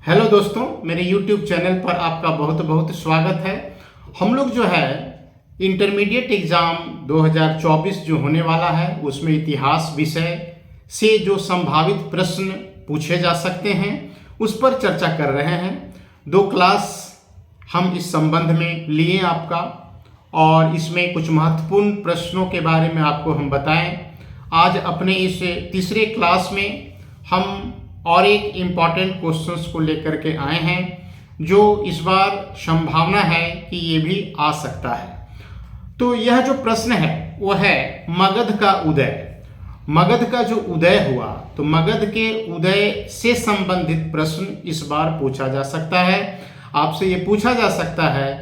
Hello दोस्तों, मेरे YouTube channel पर आपका बहुत बहुत स्वागत है। हम लोग जो है इंटरमीडिएट एग्ज़ाम 2024 जो होने वाला है उसमें इतिहास विषय से जो संभावित प्रश्न पूछे जा सकते हैं उस पर चर्चा कर रहे हैं। 2 क्लास हम इस संबंध में लिए आपका, और इसमें कुछ महत्वपूर्ण प्रश्नों के बारे में आपको हम बताएं। आज अपने इस तीसरे क्लास में हम और एक इम्पॉर्टेंट क्वेश्चंस को लेकर के आए हैं जो इस बार संभावना है कि ये भी आ सकता है। तो यह जो प्रश्न है वो है मगध का उदय। मगध का जो उदय हुआ, तो मगध के उदय से संबंधित प्रश्न इस बार पूछा जा सकता है। आपसे ये पूछा जा सकता है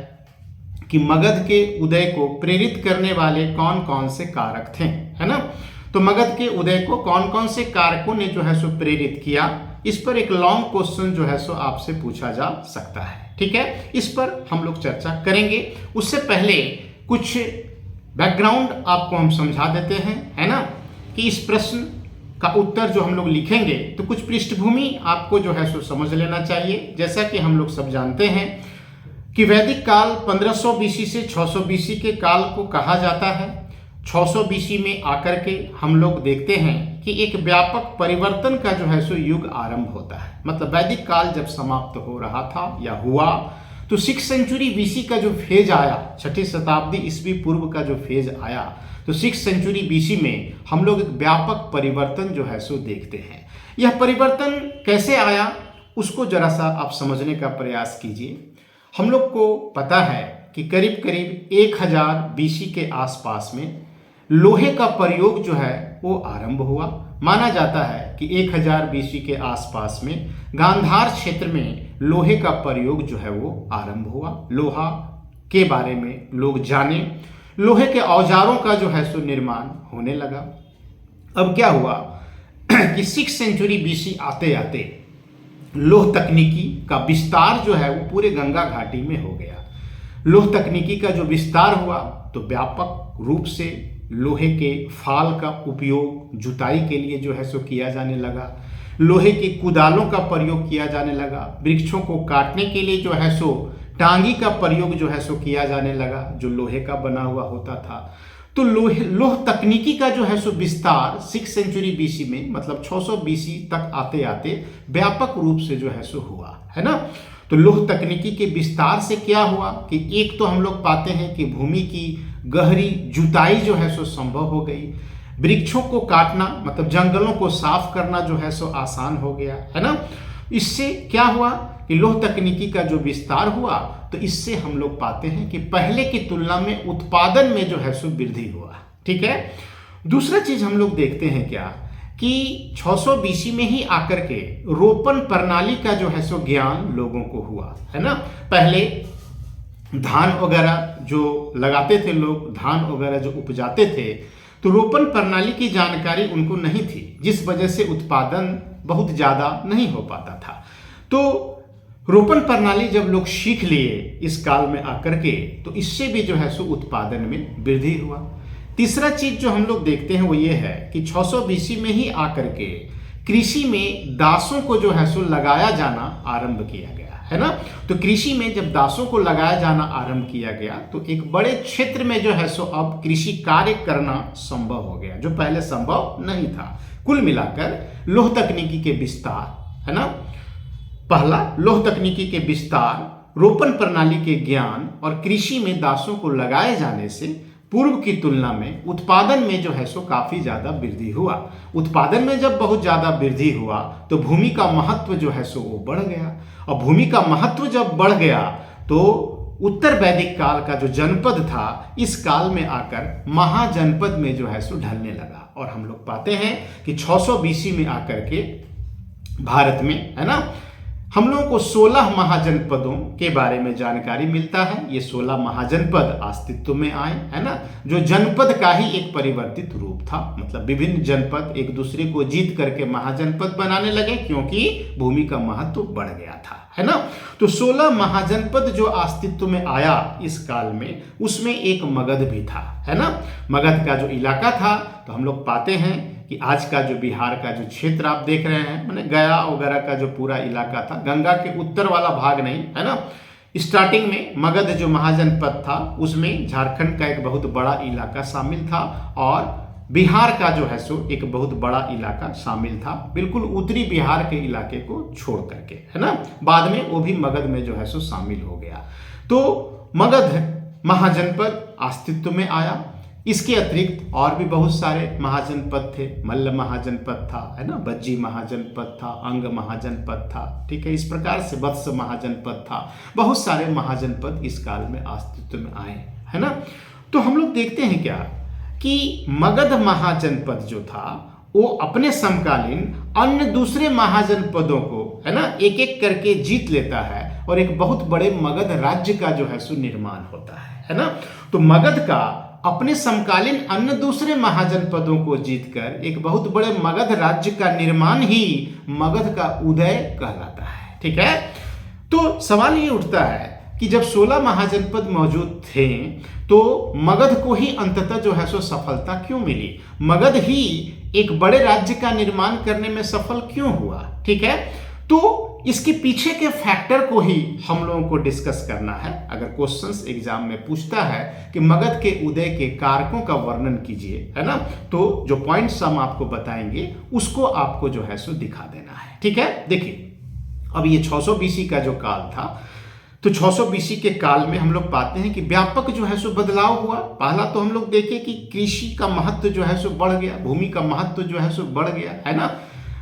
कि मगध के उदय को प्रेरित करने वाले कौन कौन से कारक थे, है ना। तो मगध के उदय को कौन कौन से कारकों ने जो है सो प्रेरित किया, इस पर एक लॉन्ग क्वेश्चन जो है सो आपसे पूछा जा सकता है। ठीक है, इस पर हम लोग चर्चा करेंगे। उससे पहले कुछ बैकग्राउंड आपको हम समझा देते हैं, है ना, कि इस प्रश्न का उत्तर जो हम लोग लिखेंगे तो कुछ पृष्ठभूमि आपको जो है सो समझ लेना चाहिए। जैसा कि हम लोग सब जानते हैं कि वैदिक काल 1500 बीसी से 600 बीसी के काल को कहा जाता है। 600 बीसी में आकर के हम लोग देखते हैं कि एक व्यापक परिवर्तन का जो है सो युग आरंभ होता है। मतलब वैदिक काल जब समाप्त हो रहा था या हुआ, तो 6th सेंचुरी बीसी का जो फेज आया, 6ठी शताब्दी ईस्वी पूर्व का जो फेज आया, तो 6th सेंचुरी बीसी में हम लोग एक व्यापक परिवर्तन जो है सो देखते हैं। यह परिवर्तन कैसे आया उसको जरा सा आप समझने का प्रयास कीजिए। हम लोग को पता है कि करीब करीब 1000 बीसी के आसपास में लोहे का प्रयोग जो है वो आरंभ हुआ। माना जाता है कि 1000 बीसी के आसपास में गांधार क्षेत्र में लोहे का प्रयोग जो है वो आरंभ हुआ। लोहा के बारे में लोग जाने, लोहे के औजारों का जो है सो निर्माण होने लगा। अब क्या हुआ कि 6th सेंचुरी बीसी आते आते लोह तकनीकी का विस्तार जो है वो पूरे गंगा घाटी में हो गया। लोह तकनीकी का जो विस्तार हुआ तो व्यापक रूप से लोहे के फाल का उपयोग जुताई के लिए जो है सो किया जाने लगा। लोहे के कुदालों का प्रयोग किया जाने लगा। वृक्षों को काटने के लिए जो है सो टांगी का प्रयोग जो है सो किया जाने लगा, जो लोहे का बना हुआ होता था। तो लोह तकनीकी का जो है सो विस्तार 6th सेंचुरी बीसी में, मतलब 600 बीसी तक आते आते व्यापक रूप से जो है सो हुआ, है ना। तो लोह तकनीकी के विस्तार से क्या हुआ कि एक तो हम लोग पाते हैं कि भूमि की गहरी जुताई जो है सो संभव हो गई। वृक्षों को काटना, मतलब जंगलों को साफ करना जो है सो आसान हो गया, है ना। इससे क्या हुआ कि लोह तकनीकी का जो विस्तार हुआ, तो इससे हम लोग पाते हैं कि पहले की तुलना में उत्पादन में जो है सो वृद्धि हुआ। ठीक है। दूसरा चीज हम लोग देखते हैं क्या कि 600 बीसी में ही आकर के रोपण प्रणाली का जो है सो ज्ञान लोगों को हुआ, है ना। पहले धान वगैरह जो लगाते थे लोग, धान वगैरह जो उपजाते थे, तो रोपण प्रणाली की जानकारी उनको नहीं थी, जिस वजह से उत्पादन बहुत ज़्यादा नहीं हो पाता था। तो रोपण प्रणाली जब लोग सीख लिए इस काल में आकर के, तो इससे भी जो है सो उत्पादन में वृद्धि हुआ। तीसरा चीज जो हम लोग देखते हैं वो ये है कि 600 बीसी में ही आकर के कृषि में दासों को जो है सो लगाया जाना आरंभ किया गया, है ना। तो कृषि में जब दासों को लगाया जाना आरंभ किया गया, तो एक बड़े क्षेत्र में जो है सो अब कृषि कार्य करना संभव हो गया, जो पहले संभव नहीं था। कुल मिलाकर लोह तकनीकी के विस्तार, है ना, पहला लोह तकनीकी के विस्तार, रोपण प्रणाली के ज्ञान और कृषि में दासों को लगाए जाने से पूर्व की तुलना में उत्पादन में जो है सो काफी ज्यादा वृद्धि हुआ। उत्पादन में जब बहुत ज्यादा वृद्धि हुआ तो भूमि का महत्व जो है सो वो बढ़ गया, और भूमि का महत्व जब बढ़ गया तो उत्तर वैदिक काल का जो जनपद था, इस काल में आकर महाजनपद में जो है सो ढलने लगा। और हम लोग पाते हैं कि 600 बीसी में आकर के भारत में, है ना, हम लोगों को 16 महाजनपदों के बारे में जानकारी मिलता है। ये 16 महाजनपद अस्तित्व में आए, है ना, जो जनपद का ही एक परिवर्तित रूप था। मतलब विभिन्न जनपद एक दूसरे को जीत करके महाजनपद बनाने लगे, क्योंकि भूमि का महत्व बढ़ गया था, है ना। तो 16 महाजनपद जो अस्तित्व में आया इस काल में, उसमें एक मगध भी था, है ना। मगध का जो इलाका था, तो हम लोग पाते हैं कि आज का जो बिहार का जो क्षेत्र आप देख रहे हैं, मैंने गया वगैरह का जो पूरा इलाका था, गंगा के उत्तर वाला भाग नहीं, है ना। स्टार्टिंग में मगध जो महाजनपद था उसमें झारखंड का एक बहुत बड़ा इलाका शामिल था और बिहार का जो है सो एक बहुत बड़ा इलाका शामिल था, बिल्कुल उत्तरी बिहार के इलाके को छोड़ करके, है ना। बाद में वो भी मगध में जो है सो शामिल हो गया। तो मगध महाजनपद अस्तित्व में आया। इसके अतिरिक्त और भी बहुत सारे महाजनपद थे। मल्ल महाजनपद था, है ना, बज्जी महाजनपद था, अंग महाजनपद था, ठीक है। इस प्रकार से वत्स महाजनपद था। बहुत सारे महाजनपद इस काल में अस्तित्व में आए, है ना। तो हम लोग देखते हैं क्या कि मगध महाजनपद जो था वो अपने समकालीन अन्य दूसरे महाजनपदों को, है ना, एक एक करके जीत लेता है और एक बहुत बड़े मगध राज्य का जो है सो निर्माण होता है ना। तो मगध का अपने समकालीन अन्य दूसरे महाजनपदों को जीतकर एक बहुत बड़े मगध राज्य का निर्माण ही मगध का उदय कहलाता है, ठीक है। तो सवाल ये उठता है कि जब 16 महाजनपद मौजूद थे तो मगध को ही अंततः जो है सो सफलता क्यों मिली? मगध ही एक बड़े राज्य का निर्माण करने में सफल क्यों हुआ, ठीक है। तो इसके पीछे के फैक्टर को ही हम लोगों को डिस्कस करना है। अगर क्वेश्चंस एग्जाम में पूछता है कि मगध के उदय के कारकों का वर्णन कीजिए, है ना, तो जो पॉइंट्स हम आपको बताएंगे उसको आपको जो है सो दिखा देना है, ठीक है। देखिए, अब ये 600 बीसी का जो काल था, तो 600 बीसी के काल में हम लोग पाते हैं कि व्यापक जो है सो बदलाव हुआ। पहला तो हम लोग देखें कि कृषि का महत्व जो है सो बढ़ गया, भूमि का महत्व जो है सो बढ़ गया, है ना।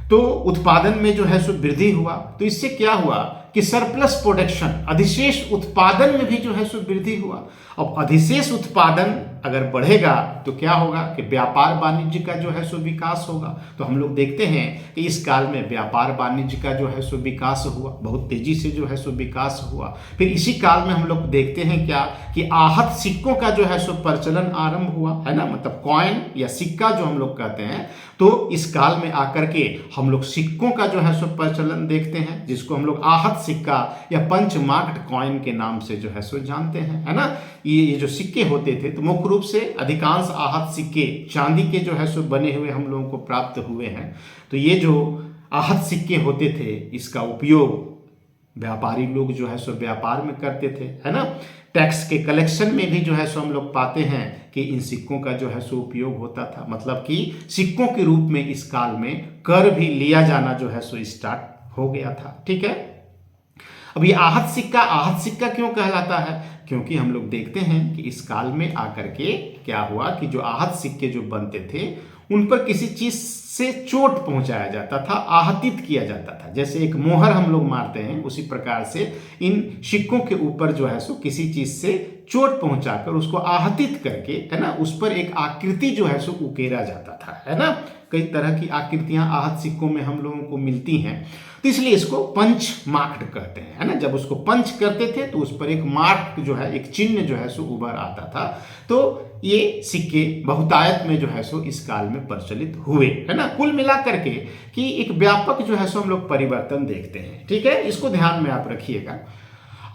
तो उत्पादन में जो है सो वृद्धि हुआ। तो इससे क्या हुआ कि सरप्लस प्रोडक्शन, अधिशेष उत्पादन में भी जो है सो वृद्धि हुआ। अब अधिशेष उत्पादन अगर बढ़ेगा तो क्या होगा कि व्यापार वाणिज्य का जो है सो विकास होगा। तो हम लोग देखते हैं कि इस काल में व्यापार वाणिज्य का जो है सो विकास हुआ, बहुत तेजी से जो है सो विकास हुआ। फिर इसी काल में हम लोग देखते हैं क्या कि आहत सिक्कों का जो है सो प्रचलन आरंभ हुआ, है ना, मतलब कॉइन या सिक्का जो हम लोग कहते हैं। तो इस काल में आकर के हम लोग सिक्कों का जो है सो प्रचलन देखते हैं, जिसको हम लोग आहत सिक्का या पंच मार्क्ड कॉइन के नाम से जो है सो जानते हैं, है ना। ये जो सिक्के होते थे तो मुख्य रूप से अधिकांश आहत सिक्के चांदी के जो है सो बने हुए हम लोगों को प्राप्त हुए हैं। तो ये जो आहत सिक्के होते थे इसका उपयोग व्यापारी लोग जो है सो व्यापार में करते थे, है ना। टैक्स के कलेक्शन में भी जो है सो हम लोग पाते हैं कि इन सिक्कों का जो है सो उपयोग होता था, मतलब कि सिक्कों के रूप में इस काल में कर भी लिया जाना जो है सो स्टार्ट हो गया था, ठीक है। अब ये आहत सिक्का क्यों कहलाता है? क्योंकि हम लोग देखते हैं कि इस काल में आकर के क्या हुआ कि जो आहत सिक्के जो बनते थे उन पर किसी चीज से चोट पहुंचाया जाता था, आहतित किया जाता था। जैसे एक मोहर हम लोग मारते हैं, उसी प्रकार से इन सिक्कों के ऊपर जो है सो किसी चीज से चोट पहुंचाकर उसको आहतित करके, है ना, उस पर एक आकृति जो है सो उकेरा जाता था, है ना। कई तरह की आकृतियां आहत सिक्कों में हम लोगों को मिलती हैं, तो इसलिए इसको पंच मार्क्ड कहते हैं, है ना। जब उसको पंच करते थे तो उस पर एक मार्क जो है, एक चिन्ह जो है सो उभर आता था। तो ये सिक्के बहुतायत में जो है सो इस काल में प्रचलित हुए, है ना। कुल मिला करके कि एक व्यापक जो है सो हम लोग परिवर्तन देखते हैं, ठीक है। इसको ध्यान में आप रखिएगा।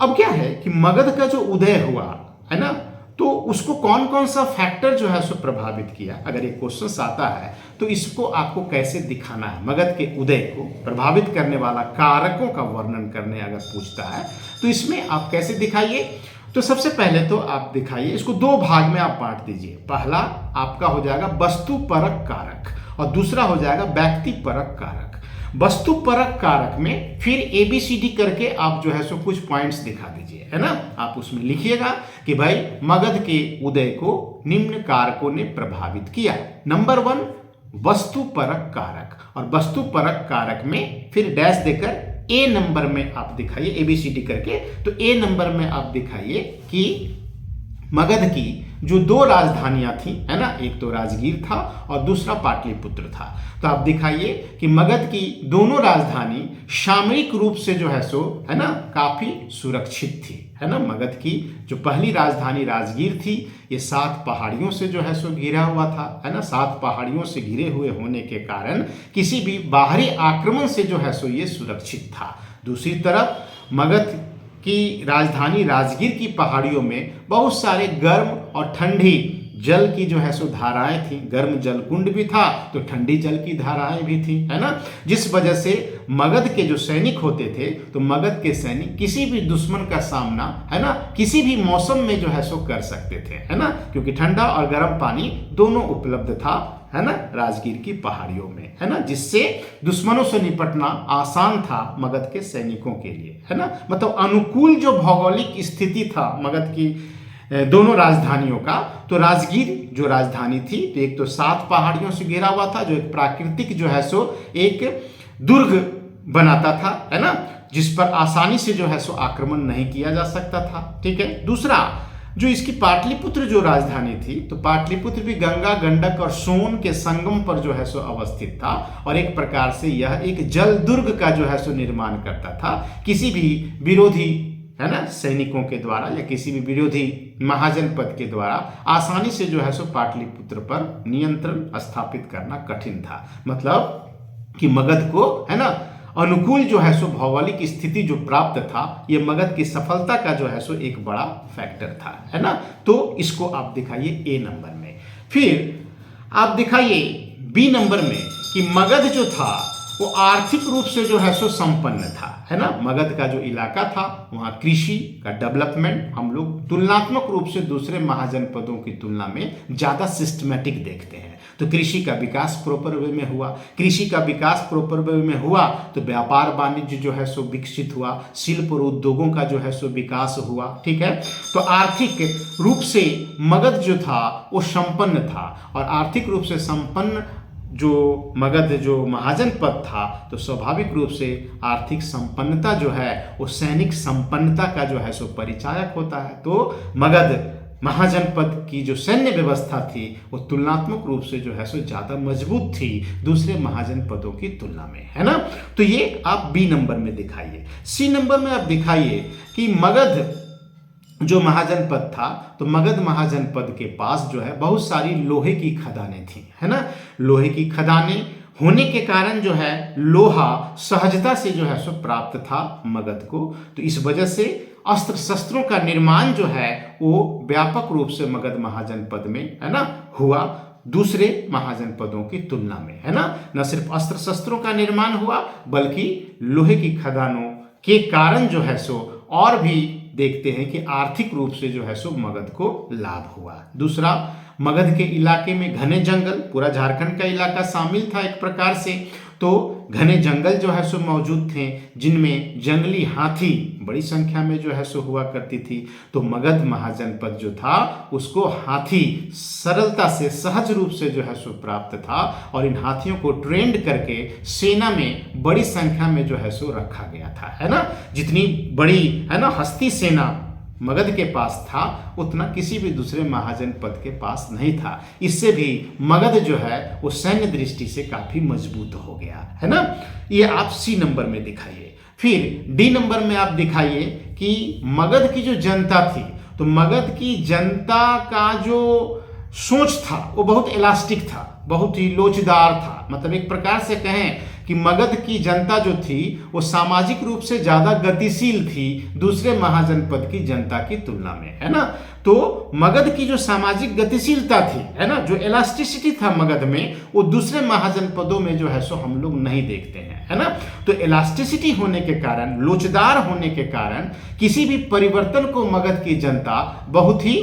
अब क्या है कि मगध का जो उदय हुआ, है ना, तो उसको कौन कौन सा फैक्टर जो है सो प्रभावित किया। अगर एक क्वेश्चन आता है तो इसको आपको कैसे दिखाना है, मगध के उदय को प्रभावित करने वाला कारकों का वर्णन करने अगर पूछता है तो इसमें आप कैसे दिखाइए। तो सबसे पहले तो आप दिखाइए, इसको दो भाग में आप बांट दीजिए। पहला आपका हो जाएगा वस्तु परक कारक और दूसरा हो जाएगा व्यक्ति परक कारक। वस्तु परक कारक में फिर ABCD करके आप जो है सो कुछ पॉइंट्स दिखा दीजिए, है ना। आप उसमें लिखिएगा कि भाई मगध के उदय को निम्न कारकों ने प्रभावित किया। नंबर 1 वस्तु परक कारक, और वस्तु परक कारक में फिर डैश देकर A नंबर में आप दिखाइए, ABCD करके। तो A नंबर में आप दिखाइए कि मगध की जो दो राजधानियां थी, है ना, एक तो राजगीर था और दूसरा पाटलिपुत्र था। तो आप दिखाइए कि मगध की दोनों राजधानी सामरिक रूप से जो है सो, है ना, काफी सुरक्षित थी, है ना। मगध की जो पहली राजधानी राजगीर थी ये 7 पहाड़ियों से जो है सो घिरा हुआ था, है ना। 7 पहाड़ियों से घिरे हुए होने के कारण किसी भी बाहरी आक्रमण से जो है सो ये सुरक्षित था। दूसरी तरफ मगध की राजधानी राजगीर की पहाड़ियों में बहुत सारे गर्म और ठंडी जल की जो है सो धाराएं थी, गर्म जल कुंड भी था तो ठंडी जल की धाराएं भी थी, है ना, जिस वजह से मगध के जो सैनिक होते थे तो मगध के सैनिक किसी भी दुश्मन का सामना, है ना, किसी भी मौसम में जो है सो कर सकते थे, है ना, क्योंकि ठंडा और गर्म पानी दोनों उपलब्ध था, है ना, राजगीर की पहाड़ियों में, है ना, जिससे दुश्मनों से निपटना आसान था मगध के सैनिकों के लिए, है ना, मतलब अनुकूल जो भौगोलिक स्थिति था मगध की दोनों राजधानियों का। तो राजगीर जो राजधानी थी तो एक तो 7 पहाड़ियों से घिरा हुआ था, जो एक प्राकृतिक जो है सो एक दुर्ग बनाता था, है ना, जिस पर आसानी से जो है सो आक्रमण नहीं किया जा सकता था, ठीक है। दूसरा, जो इसकी पाटलिपुत्र जो राजधानी थी तो पाटलिपुत्र भी गंगा, गंडक और सोन के संगम पर जो है सो अवस्थित था और एक प्रकार से यह एक जल दुर्ग का जो है सो निर्माण करता था, किसी भी विरोधी, है ना, सैनिकों के द्वारा या किसी भी विरोधी महाजनपद के द्वारा आसानी से जो है सो पाटलिपुत्र पर नियंत्रण स्थापित करना कठिन था। मतलब कि मगध को, है ना, अनुकूल जो है सो भौगोलिक स्थिति जो प्राप्त था, ये मगध की सफलता का जो है सो एक बड़ा फैक्टर था, है ना। तो इसको आप दिखाइए ए नंबर में। फिर आप दिखाइए बी नंबर में कि मगध जो था वो आर्थिक रूप से जो है सो संपन्न था, है ना। मगध का जो इलाका था वहाँ कृषि का डेवलपमेंट हम लोग तुलनात्मक रूप से दूसरे महाजनपदों की तुलना में ज़्यादा सिस्टमेटिक देखते हैं। तो कृषि का विकास प्रॉपर वे में हुआ, कृषि का विकास प्रॉपर वे में हुआ तो व्यापार वाणिज्य जो है सो विकसित हुआ, शिल्प और उद्योगों का जो है सो विकास हुआ, ठीक है। तो आर्थिक रूप से मगध जो था वो संपन्न था और आर्थिक रूप से संपन्न जो मगध जो महाजनपद था तो स्वाभाविक रूप से आर्थिक संपन्नता जो है वो सैनिक संपन्नता का जो है सो परिचायक होता है। तो मगध महाजनपद की जो सैन्य व्यवस्था थी वो तुलनात्मक रूप से जो है सो ज़्यादा मजबूत थी दूसरे महाजनपदों की तुलना में, है ना। तो ये आप बी नंबर में दिखाइए। सी नंबर में आप दिखाइए कि मगध जो महाजनपद था तो मगध महाजनपद के पास जो है बहुत सारी लोहे की खदानें थी, है ना। लोहे की खदानें होने के कारण जो है लोहा सहजता से जो है सो प्राप्त था मगध को, तो इस वजह से अस्त्र शस्त्रों का निर्माण जो है वो व्यापक रूप से मगध महाजनपद में, है ना, हुआ दूसरे महाजनपदों की तुलना में, है ना। न सिर्फ अस्त्र शस्त्रों का निर्माण हुआ बल्कि लोहे की खदानों के कारण जो है सो और भी देखते हैं कि आर्थिक रूप से जो है सो मगध को लाभ हुआ। दूसरा, मगध के इलाके में घने जंगल, पूरा झारखंड का इलाका शामिल था एक प्रकार से, तो घने जंगल जो है सो मौजूद थे जिनमें जंगली हाथी बड़ी संख्या में जो है सो हुआ करती थी। तो मगध महाजनपद जो था उसको हाथी सरलता से सहज रूप से जो है सो प्राप्त था और इन हाथियों को ट्रेंड करके सेना में बड़ी संख्या में जो है सो रखा गया था, है ना। जितनी बड़ी, है ना, हस्ती सेना मगध के पास था उतना किसी भी दूसरे महाजनपद के पास नहीं था। इससे भी मगध जो है वो सैन्य दृष्टि से काफी मजबूत हो गया, है ना। ये आप सी नंबर में दिखाइए। फिर डी नंबर में आप दिखाइए कि मगध की जो जनता थी तो मगध की जनता का जो सोच था वो बहुत इलास्टिक था, बहुत ही लोचदार था। मतलब एक प्रकार से कहें कि मगध की जनता जो थी वो सामाजिक रूप से ज्यादा गतिशील थी दूसरे महाजनपद की जनता की तुलना में, है ना। तो मगध की जो सामाजिक गतिशीलता थी, है ना, जो इलास्टिसिटी था मगध में, वो दूसरे महाजनपदों में जो है सो हम लोग नहीं देखते हैं, है ना। तो इलास्टिसिटी होने के कारण, लोचदार होने के कारण किसी भी परिवर्तन को मगध की जनता बहुत ही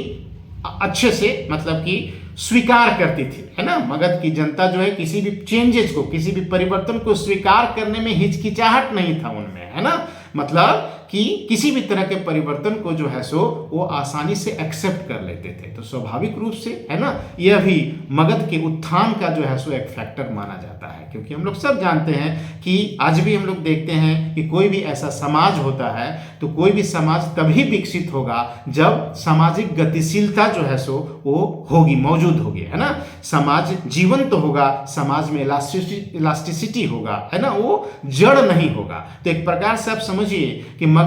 अच्छे से, मतलब कि स्वीकार करती थी, है ना। मगध की जनता जो है किसी भी चेंजेस को, किसी भी परिवर्तन को स्वीकार करने में हिचकिचाहट नहीं था उनमें, है ना। मतलब कि किसी भी तरह के परिवर्तन को जो है सो वो आसानी से एक्सेप्ट कर लेते थे। तो स्वाभाविक रूप से, है ना, यह भी मगध के उत्थान का जो है सो एक फैक्टर माना जाता है, क्योंकि हम लोग सब जानते हैं कि आज भी हम लोग देखते हैं कि कोई भी ऐसा समाज होता है तो कोई भी समाज तभी विकसित होगा जब सामाजिक गतिशीलता जो है सो वो होगी, मौजूद होगी, है ना। समाज जीवंत होगा, समाज में इलास्टिसिटी होगा, है ना, वो जड़ नहीं होगा। तो एक प्रकार से आप समझिए कि मगध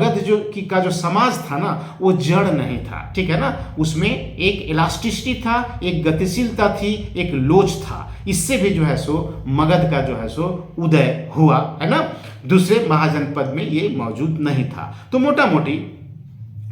का जो समाज था ना वो जड़ नहीं था, ठीक है ना। उसमें एक इलास्टिसिटी था, एक गतिशीलता थी, एक लोच था। इससे भी जो है सो मगध का जो है सो उदय हुआ, है ना। दूसरे महाजनपद में ये मौजूद नहीं था। तो मोटा मोटी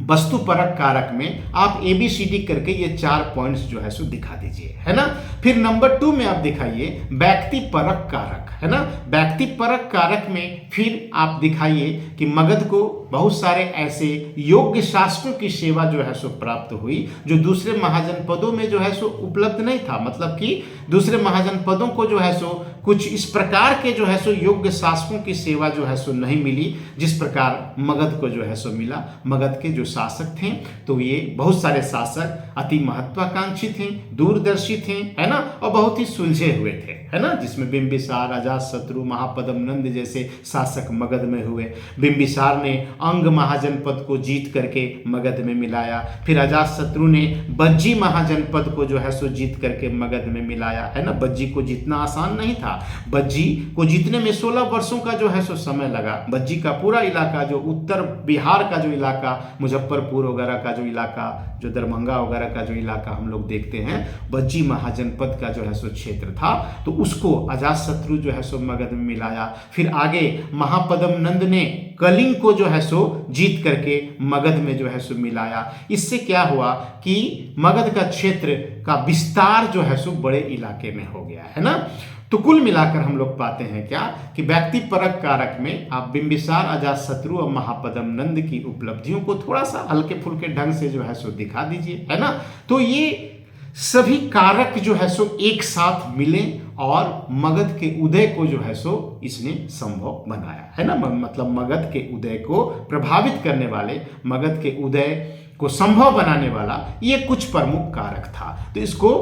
वस्तुपरक कारक में आप ABCD करके ये 4 पॉइंट्स जो है सो दिखा दीजिए, है ना। फिर नंबर 2 में आप दिखाइए व्यक्तिपरक कारक, है ना। व्यक्तिपरक कारक में फिर आप दिखाइए कि मगध को बहुत सारे ऐसे योग्य शासकों की सेवा जो है सो प्राप्त हुई जो दूसरे महाजनपदों में जो है सो उपलब्ध नहीं था। मतलब कि दूसरे महाजनपदों को जो है सो कुछ इस प्रकार के जो है सो योग्य शासकों की सेवा जो है सो नहीं मिली जिस प्रकार मगध को जो है सो मिला। मगध के जो शासक थे तो ये बहुत सारे शासक अति महत्वाकांक्षी थे, दूरदर्शी थे, है ना, और बहुत ही सुलझे हुए थे, है ना, जिसमें बिंबिसार, अजातशत्रु, महापद्म नंद जैसे शासक मगध में हुए। बिंबिसार ने अंग महाजनपद को जीत करके मगध में मिलाया। फिर अजातशत्रु ने बज्जी महाजनपद को जो है सो जीत करके मगध में मिलाया, है ना। बज्जी को जीतना आसान नहीं था। बज्जी को जीतने में 16 वर्षों का जो है सो समय लगा। बज्जी का पूरा इलाका, जो उत्तर बिहार का जो इलाका, मुजफ्फरपुर वगैरह का जो इलाका, जो दरभंगा वगैरह का जो इलाका हम लोग देखते हैं, बज्जी महाजनपद का जो है सो क्षेत्र था, तो उसको अजातशत्रु जो है सो मगध में मिलाया। फिर आगे महापद्म नंद ने कलिंग को जो है सो जीत करके मगध में जो है सो मिलाया। इससे क्या हुआ कि मगध का क्षेत्र का विस्तार जो है सो बड़े इलाके में हो गया, है ना। तो कुल मिलाकर हम लोग पाते हैं क्या कि व्यक्तिपरक कारक में आप बिंबिसार, अजातशत्रु और महापद्म नंद की उपलब्धियों को थोड़ा सा हल्के फुल्के ढंग से जो है सो दिखा दीजिए, है ना। तो ये सभी कारक जो है सो एक साथ मिले और मगध के उदय को जो है सो इसने संभव बनाया, है ना। मतलब मगध के उदय को प्रभावित करने वाले, मगध के उदय को संभव बनाने वाला ये कुछ प्रमुख कारक था। तो इसको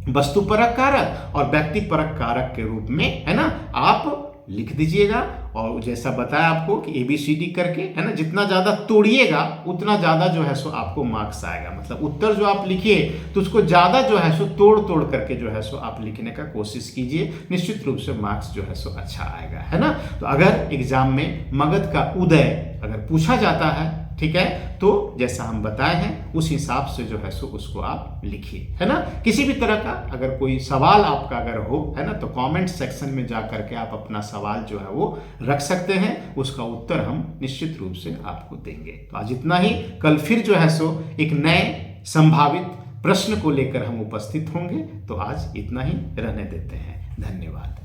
वस्तुपरक कारक और व्यक्तिपरक कारक के रूप में, है ना, आप लिख दीजिएगा। और जैसा बताया आपको कि ABCD करके, है ना, जितना ज़्यादा तोड़िएगा उतना ज़्यादा जो है सो आपको मार्क्स आएगा। मतलब उत्तर जो आप लिखिए तो उसको ज़्यादा जो है सो तोड़ तोड़ करके जो है सो आप लिखने का कोशिश कीजिए, निश्चित रूप से मार्क्स जो है सो अच्छा आएगा, है ना। तो अगर एग्जाम में मगध का उदय अगर पूछा जाता है, ठीक है, तो जैसा हम बताए हैं उस हिसाब से जो है सो उसको आप लिखिए, है ना। किसी भी तरह का अगर कोई सवाल आपका अगर हो, है ना, तो कमेंट सेक्शन में जा करके आप अपना सवाल जो है वो रख सकते हैं, उसका उत्तर हम निश्चित रूप से आपको देंगे। तो आज इतना ही। कल फिर जो है सो एक नए संभावित प्रश्न को लेकर हम उपस्थित होंगे। तो आज इतना ही रहने देते हैं। धन्यवाद।